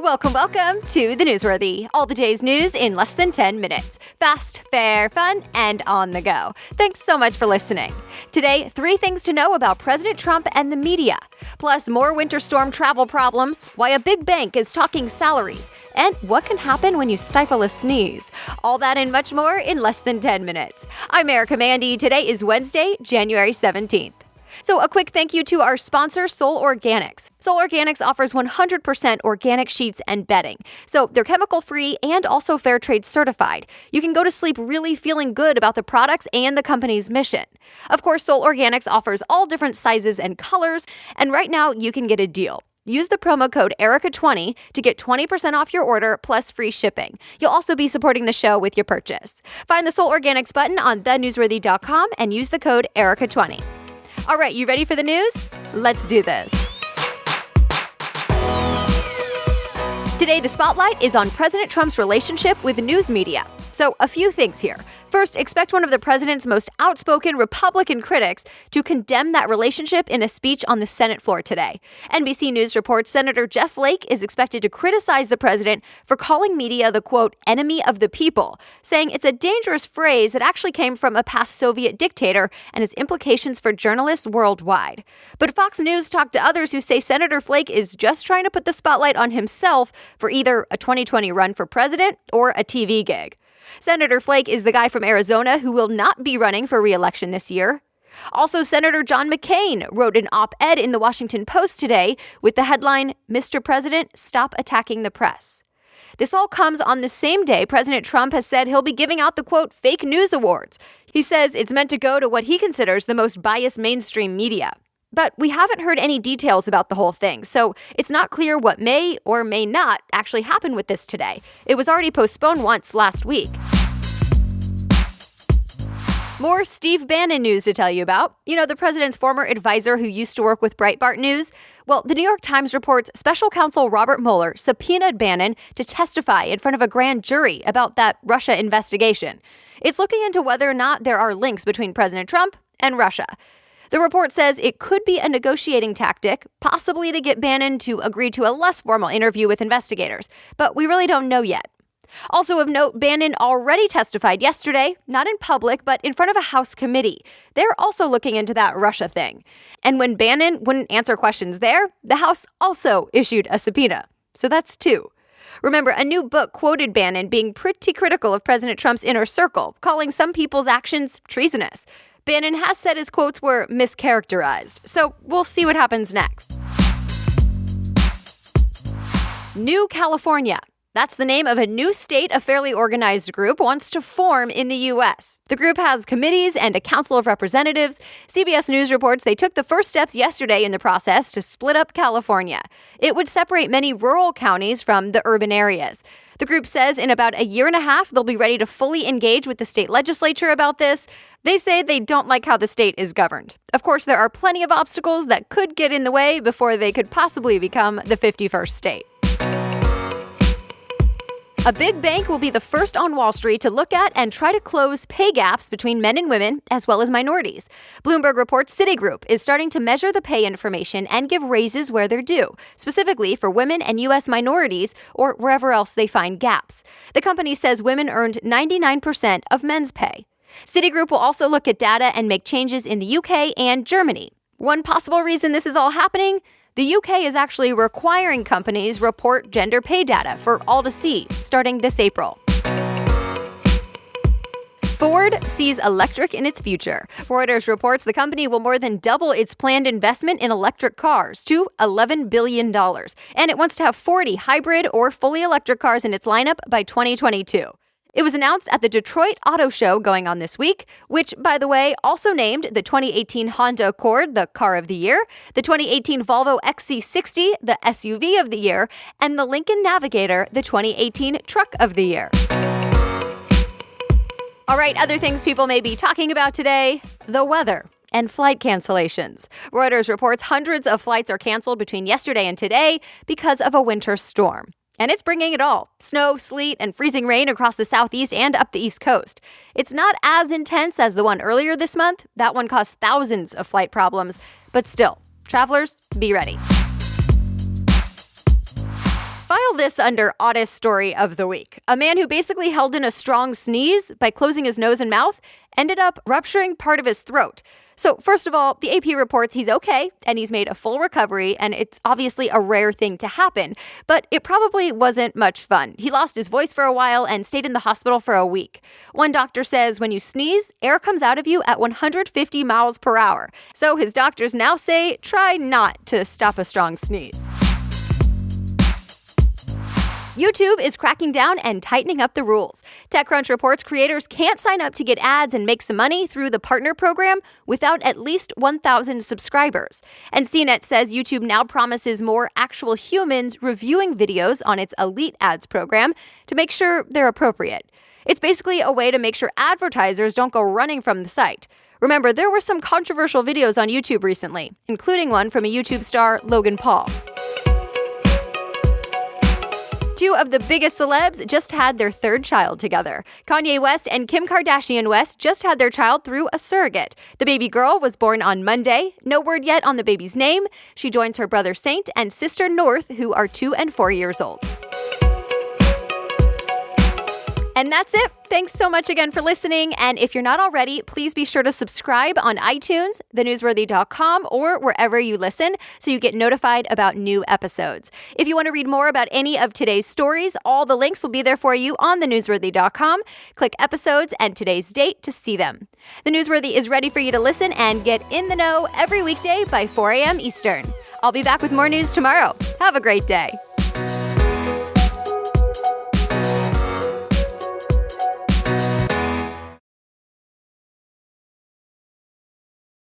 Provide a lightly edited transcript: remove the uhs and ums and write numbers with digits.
Welcome to the Newsworthy. All the day's news in less than 10 minutes. Fast, fair, fun, and on the go. Thanks so much for listening. Today, 3 things to know about President Trump and the media. Plus, more winter storm travel problems, why a big bank is talking salaries, and what can happen when you stifle a sneeze. All that and much more in less than 10 minutes. I'm Erica Mandy. Today is Wednesday, January 17th. So a quick thank you to our sponsor, Soul Organics. Soul Organics offers 100% organic sheets and bedding. So they're chemical-free and also fair trade certified. You can go to sleep really feeling good about the products and the company's mission. Of course, Soul Organics offers all different sizes and colors, and right now you can get a deal. Use the promo code ERICA20 to get 20% off your order plus free shipping. You'll also be supporting the show with your purchase. Find the Soul Organics button on thenewsworthy.com and use the code ERICA20. All right, you ready for the news? Let's do this. Today, the spotlight is on President Trump's relationship with news media. So, a few things here. First, expect one of the president's most outspoken Republican critics to condemn that relationship in a speech on the Senate floor today. NBC News reports Senator Jeff Flake is expected to criticize the president for calling media the, quote, enemy of the people, saying it's a dangerous phrase that actually came from a past Soviet dictator and has implications for journalists worldwide. But Fox News talked to others who say Senator Flake is just trying to put the spotlight on himself for either a 2020 run for president or a TV gig. Senator Flake is the guy from Arizona who will not be running for re-election this year. Also, Senator John McCain wrote an op-ed in the Washington Post today with the headline, "Mr. President, Stop Attacking the Press." This all comes on the same day President Trump has said he'll be giving out the, quote, fake news awards. He says it's meant to go to what he considers the most biased mainstream media. But we haven't heard any details about the whole thing, so it's not clear what may or may not actually happen with this today. It was already postponed once last week. More Steve Bannon news to tell you about. You know, the president's former advisor who used to work with Breitbart News? Well, the New York Times reports special counsel Robert Mueller subpoenaed Bannon to testify in front of a grand jury about that Russia investigation. It's looking into whether or not there are links between President Trump and Russia. The report says it could be a negotiating tactic, possibly to get Bannon to agree to a less formal interview with investigators, but we really don't know yet. Also of note, Bannon already testified yesterday, not in public, but in front of a House committee. They're also looking into that Russia thing. And when Bannon wouldn't answer questions there, the House also issued a subpoena. So that's 2. Remember, a new book quoted Bannon being pretty critical of President Trump's inner circle, calling some people's actions treasonous. Bannon has said his quotes were mischaracterized, so we'll see what happens next. New California. That's the name of a new state a fairly organized group wants to form in the U.S. The group has committees and a council of representatives. CBS News reports they took the first steps yesterday in the process to split up California. It would separate many rural counties from the urban areas. The group says in about a year and a half, they'll be ready to fully engage with the state legislature about this. They say they don't like how the state is governed. Of course, there are plenty of obstacles that could get in the way before they could possibly become the 51st state. A big bank will be the first on Wall Street to look at and try to close pay gaps between men and women, as well as minorities. Bloomberg reports Citigroup is starting to measure the pay information and give raises where they're due, specifically for women and U.S. minorities or wherever else they find gaps. The company says women earned 99% of men's pay. Citigroup will also look at data and make changes in the UK and Germany. One possible reason this is all happening? The UK is actually requiring companies report gender pay data for all to see, starting this April. Ford sees electric in its future. Reuters reports the company will more than double its planned investment in electric cars to $11 billion. And it wants to have 40 hybrid or fully electric cars in its lineup by 2022. It was announced at the Detroit Auto Show going on this week, which, by the way, also named the 2018 Honda Accord the Car of the Year, the 2018 Volvo XC60 the SUV of the Year, and the Lincoln Navigator the 2018 Truck of the Year. All right, other things people may be talking about today, the weather and flight cancellations. Reuters reports hundreds of flights are canceled between yesterday and today because of a winter storm. And it's bringing it all. Snow, sleet, and freezing rain across the southeast and up the east coast. It's not as intense as the one earlier this month. That one caused thousands of flight problems. But still, travelers, be ready. File this under oddest story of the week. A man who basically held in a strong sneeze by closing his nose and mouth ended up rupturing part of his throat. So first of all, the AP reports he's okay and he's made a full recovery, and it's obviously a rare thing to happen, but it probably wasn't much fun. He lost his voice for a while and stayed in the hospital for a week. One doctor says when you sneeze, air comes out of you at 150 miles per hour. So his doctors now say try not to stop a strong sneeze. YouTube is cracking down and tightening up the rules. TechCrunch reports creators can't sign up to get ads and make some money through the partner program without at least 1,000 subscribers. And CNET says YouTube now promises more actual humans reviewing videos on its Elite Ads program to make sure they're appropriate. It's basically a way to make sure advertisers don't go running from the site. Remember, there were some controversial videos on YouTube recently, including one from a YouTube star, Logan Paul. Two of the biggest celebs just had their third child together. Kanye West and Kim Kardashian West just had their child through a surrogate. The baby girl was born on Monday. No word yet on the baby's name. She joins her brother Saint and sister North, who are 2 and 4 years old. And that's it. Thanks so much again for listening. And if you're not already, please be sure to subscribe on iTunes, thenewsworthy.com, or wherever you listen so you get notified about new episodes. If you want to read more about any of today's stories, all the links will be there for you on thenewsworthy.com. Click episodes and today's date to see them. The Newsworthy is ready for you to listen and get in the know every weekday by 4 a.m. Eastern. I'll be back with more news tomorrow. Have a great day.